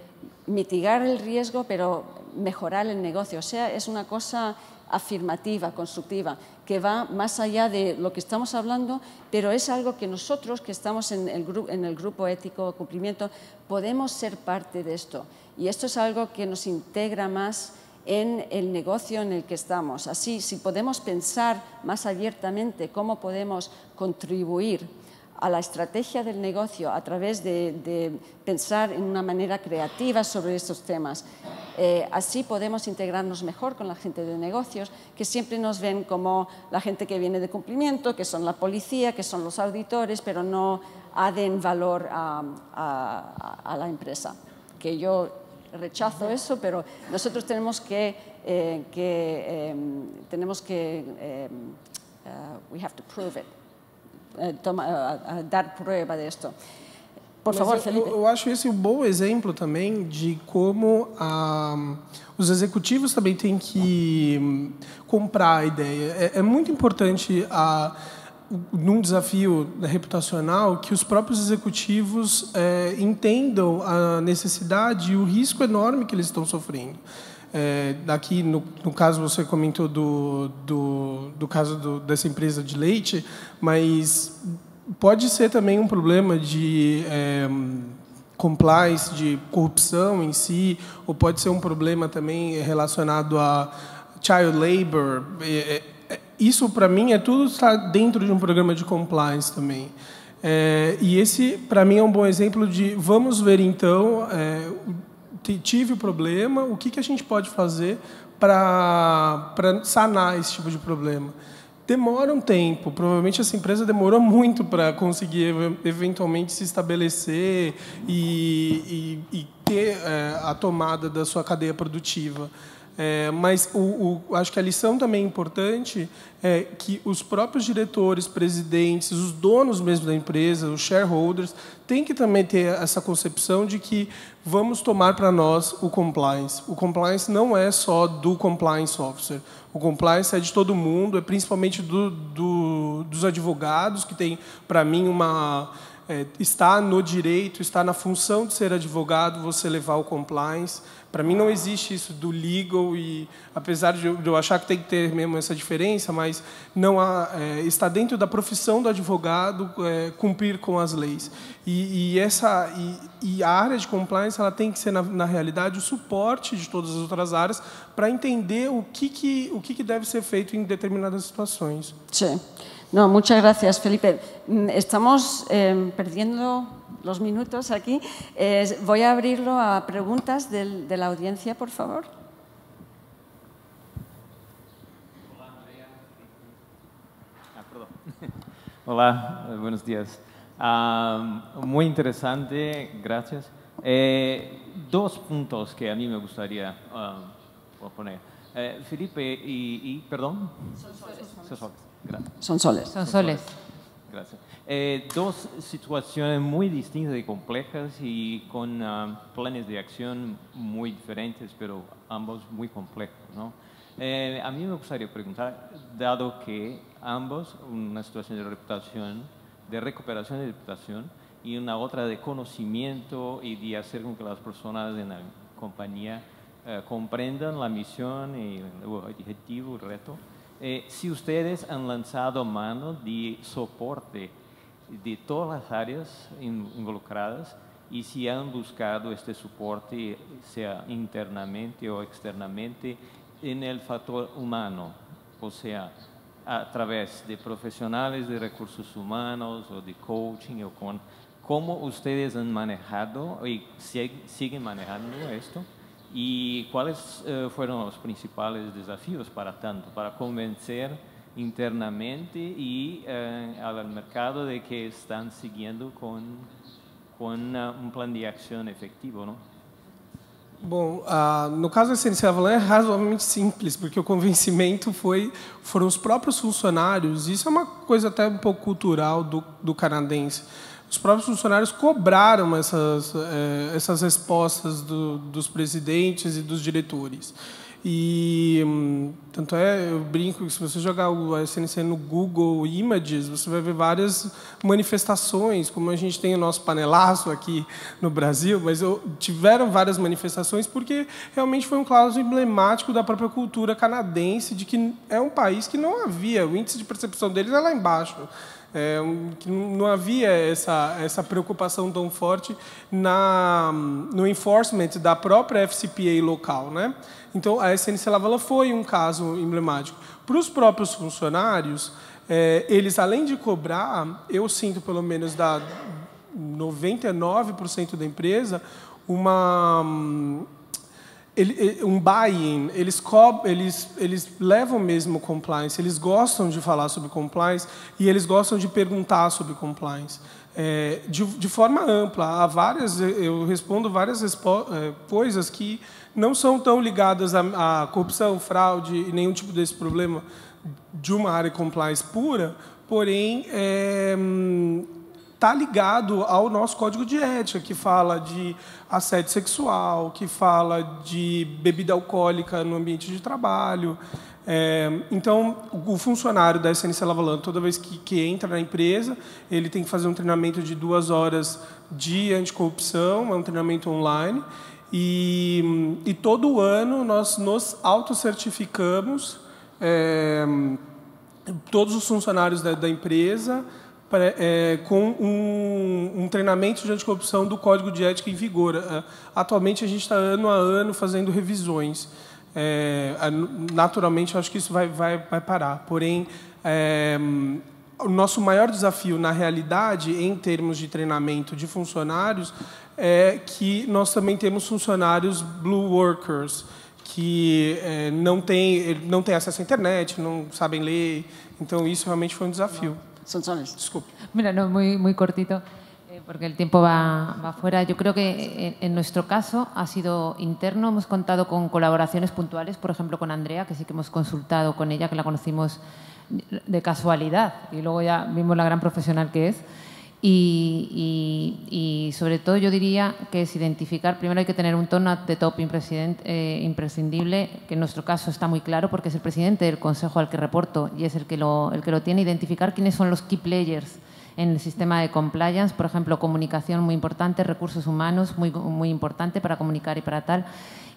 mitigar el riesgo, pero mejorar el negocio. O sea, es una cosa afirmativa, constructiva, que va más allá de lo que estamos hablando, pero es algo que nosotros, que estamos en el grupo ético cumplimiento, podemos ser parte de esto. Y esto es algo que nos integra más en el negocio en el que estamos. Así, si podemos pensar más abiertamente cómo podemos contribuir a la estrategia del negocio a través de pensar en una manera creativa sobre estos temas, así podemos integrarnos mejor con la gente de negocios, que siempre nos ven como la gente que viene de cumplimiento, que son la policía, que son los auditores, pero no aden valor a la empresa. Que yo rechazo eso, pero nosotros tenemos que we have to prove it. Dar prueba de esto. Por favor, Felipe. Eu acho esse um bom exemplo também de como os executivos também têm que comprar a ideia. É muito importante num desafio reputacional que os próprios executivos entendam a necessidade e o risco enorme que eles estão sofrendo. Daqui, no caso, você comentou do caso dessa empresa de leite, mas pode ser também um problema de compliance, de corrupção em si, ou pode ser um problema também relacionado child labor, isso, para mim, tudo está dentro de um programa de compliance também. E esse, para mim, é um bom exemplo de vamos ver, então, tive o problema, o que a gente pode fazer para sanar esse tipo de problema. Demora um tempo, provavelmente essa empresa demorou muito para conseguir eventualmente se estabelecer e ter a tomada da sua cadeia produtiva. Mas acho que a lição também importante é que os próprios diretores, presidentes, os donos mesmo da empresa, os shareholders, têm que também ter essa concepção de que vamos tomar para nós o compliance. O compliance não é só do compliance officer. O compliance é de todo mundo, é principalmente dos advogados, que tem, para mim, está no direito, está na função de ser advogado, você levar o compliance. Para mim, não existe isso do legal, e apesar de eu achar que tem que ter mesmo essa diferença, mas não está dentro da profissão do advogado cumprir com as leis. E a área de compliance ela tem que ser, na realidade, o suporte de todas as outras áreas para entender o que deve ser feito em determinadas situações. Sí. No, muchas gracias, Felipe. Estamos perdiendo los minutos aquí. Voy a abrirlo a preguntas de la audiencia, por favor. Hola, Andrea. Perdón. Hola, buenos días. Muy interesante, gracias. Dos puntos que a mí me gustaría poner. Felipe perdón. Son soles. Gracias. Son soles. Son soles. Gracias. Dos situaciones muy distintas y complejas y con planes de acción muy diferentes, pero ambos muy complejos, ¿no? A mí me gustaría preguntar, dado que ambos, una situación de reputación, de recuperación de reputación, y una otra de conocimiento y de hacer con que las personas en la compañía comprendan la misión y el objetivo, el reto. Si ustedes han lanzado mano de soporte de todas las áreas involucradas y si han buscado este soporte, sea internamente o externamente, en el factor humano, o sea, a través de profesionales de recursos humanos o de coaching, o cómo ustedes han manejado y siguen manejando esto. ¿Y cuáles fueron los principales desafíos para convencer internamente y al mercado de que están siguiendo con um plano de ação efetivo, não? Bom, no caso da SNC Lavalin é razoavelmente simples, porque o convencimento foram os próprios funcionários. Isso é uma coisa até um pouco cultural do canadense. Os próprios funcionários cobraram essas respostas dos presidentes e dos diretores. E tanto eu brinco que se você jogar o SNC no Google Images, você vai ver várias manifestações, como a gente tem o nosso panelaço aqui no Brasil, mas tiveram várias manifestações porque realmente foi um caso emblemático da própria cultura canadense, de que é um país que não havia, o índice de percepção deles é lá embaixo. Que não havia essa preocupação tão forte no enforcement da própria FCPA local, né? Então, a SNC Lavalin foi um caso emblemático. Para os próprios funcionários, eles, além de cobrar, eu sinto, pelo menos, da 99% da empresa, um buy-in, eles levam mesmo compliance, eles gostam de falar sobre compliance e eles gostam de perguntar sobre compliance. De forma ampla, eu respondo várias coisas que não são tão ligadas à corrupção, fraude e nenhum tipo desse problema de uma área de compliance pura, porém está ligado ao nosso código de ética, que fala de assédio sexual, que fala de bebida alcoólica no ambiente de trabalho. Então, o funcionário da SNC Lavalin, toda vez que entra na empresa, ele tem que fazer um treinamento de 2 horas de anticorrupção, é um treinamento online, e todo ano nós nos autocertificamos, todos os funcionários da empresa, com um treinamento de anticorrupção do Código de Ética em vigor. Atualmente, a gente está ano a ano fazendo revisões. naturalmente, eu acho que isso vai parar. Porém, o nosso maior desafio, na realidade, em termos de treinamento de funcionários, é que nós também temos funcionários blue workers, que não têm acesso à internet, não sabem ler. Então, isso realmente foi um desafio. Desculpe. Mira, no, muy cortito, porque el tiempo va fuera. Yo creo que en nuestro caso ha sido interno. Hemos contado con colaboraciones puntuales, por ejemplo, con Andrea, que sí que hemos consultado con ella, que la conocimos de casualidad y luego ya vimos la gran profesional que es. Y sobre todo yo diría que es identificar, primero hay que tener un tono de top imprescindible, que en nuestro caso está muy claro porque es el presidente del consejo al que reporto y es el que lo tiene, identificar quiénes son los key players en el sistema de compliance, por ejemplo, comunicación muy importante, recursos humanos muy importante para comunicar y para tal,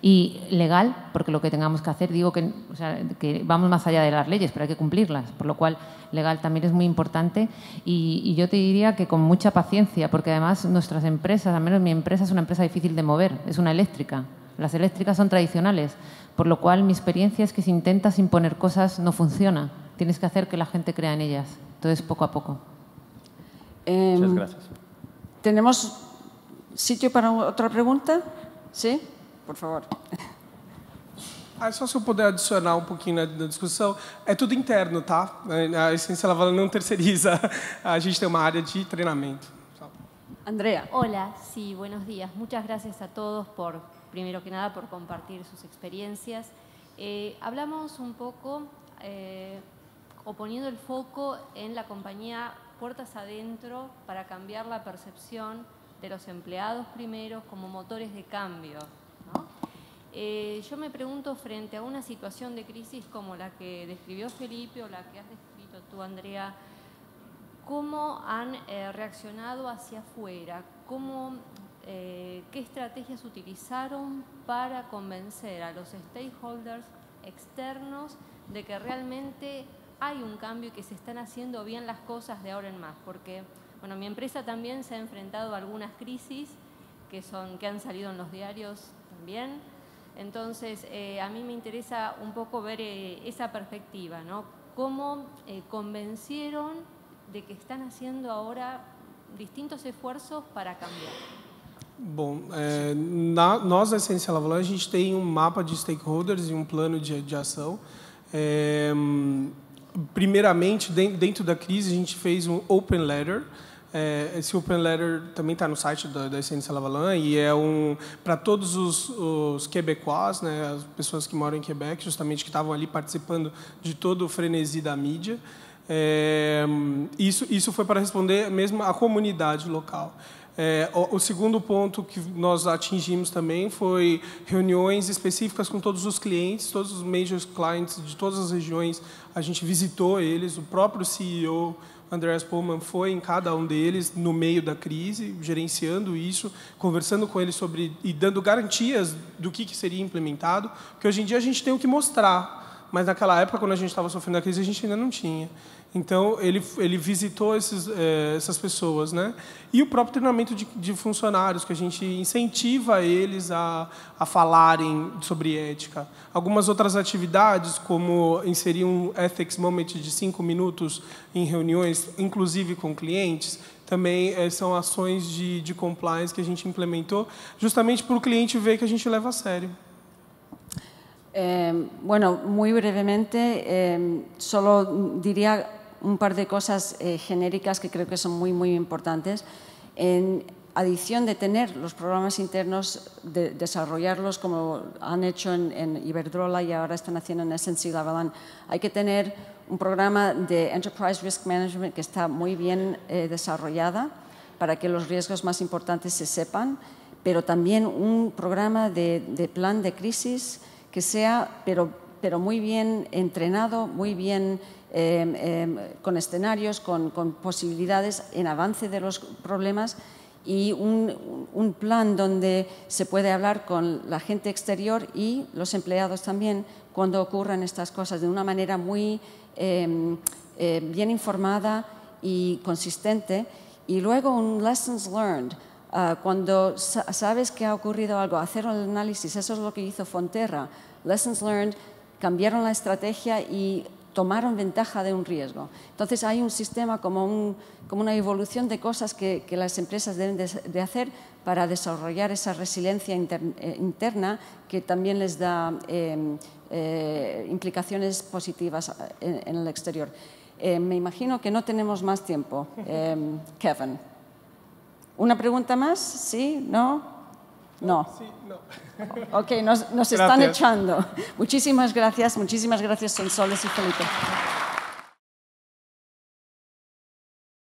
y legal, porque lo que tengamos que hacer, digo que, o sea, que vamos más allá de las leyes, pero hay que cumplirlas, por lo cual legal también es muy importante y yo te diría que con mucha paciencia, porque además nuestras empresas, al menos mi empresa es una empresa difícil de mover, es una eléctrica, las eléctricas son tradicionales, por lo cual mi experiencia es que si intentas imponer cosas no funciona, tienes que hacer que la gente crea en ellas, entonces poco a poco. Muchas gracias. ¿Tenemos sitio para otra pregunta? ¿Sí? Por favor. Só se eu puder adicionar um pouquinho na discussão, é tudo interno, tá? A Essência Lavalin não terceiriza, a gente tem uma área de treinamento. Andrea. Hola, sí, buenos días. Muchas gracias a todos por, primero que nada, por compartir sus experiencias. Hablamos un poco, o poniendo el foco en la compañía puertas adentro para cambiar la percepción de los empleados primero como motores de cambio, ¿no? Yo me pregunto, frente a una situación de crisis como la que describió Felipe o la que has descrito tú, Andrea, ¿cómo han reaccionado hacia afuera? ¿Qué estrategias utilizaron para convencer a los stakeholders externos de que realmente hay un cambio y que se están haciendo bien las cosas de ahora en más? Porque, bueno, mi empresa también se ha enfrentado a algunas crisis que han salido en los diarios también. Entonces, a mí me interesa un poco ver esa perspectiva, ¿no? ¿Cómo convencieron de que están haciendo ahora distintos esfuerzos para cambiar? Bom, nós da Essência Lavalin, a gente tem um mapa de stakeholders e um plano de ação. Primeiramente, dentro da crise, a gente fez um Open Letter. Esse Open Letter também está no site da Essência Lavalin e é para todos os quebecois, né, as pessoas que moram em Quebec, justamente que estavam ali participando de todo o frenesi da mídia. Isso foi para responder mesmo à comunidade local. O segundo ponto que nós atingimos também foi reuniões específicas com todos os clientes, todos os major clients de todas as regiões. A gente visitou eles, o próprio CEO, Andreas Pohlmann, foi em cada um deles no meio da crise, gerenciando isso, conversando com eles sobre e dando garantias do que seria implementado, porque hoje em dia a gente tem o que mostrar, mas naquela época, quando a gente estava sofrendo a crise, a gente ainda não tinha. Então, ele visitou essas pessoas, né? E o próprio treinamento de funcionários, que a gente incentiva eles a falarem sobre ética. Algumas outras atividades, como inserir um Ethics Moment de 5 minutos em reuniões, inclusive com clientes, também são ações de compliance que a gente implementou, justamente para o cliente ver que a gente leva a sério. Bueno, muy brevemente, solo diría un par de cosas genéricas que creo que son muy importantes. En adición de tener los programas internos, de desarrollarlos como han hecho en Iberdrola y ahora están haciendo en Essência Lavalin, hay que tener un programa de Enterprise Risk Management que está muy bien desarrollada para que los riesgos más importantes se sepan, pero también un programa de plan de crisis que sea, pero muy bien entrenado, muy bien con escenarios, con posibilidades en avance de los problemas y un plan donde se puede hablar con la gente exterior y los empleados también cuando ocurran estas cosas de una manera muy bien informada y consistente. Y luego un lessons learned. Cuando sabes que ha ocurrido algo, hacer un análisis, eso es lo que hizo Fonterra. Lessons learned, cambiaron la estrategia y tomaron ventaja de un riesgo. Entonces hay un sistema como una evolución de cosas que las empresas deben de hacer para desarrollar esa resiliencia interna que también les da implicaciones positivas en el exterior. Me imagino que no tenemos más tiempo. Kevin. ¿Una pregunta más? ¿Sí? ¿No? No. Sí, no. Ok, nos están echando. Muchísimas gracias, Sonsoles y Felipe.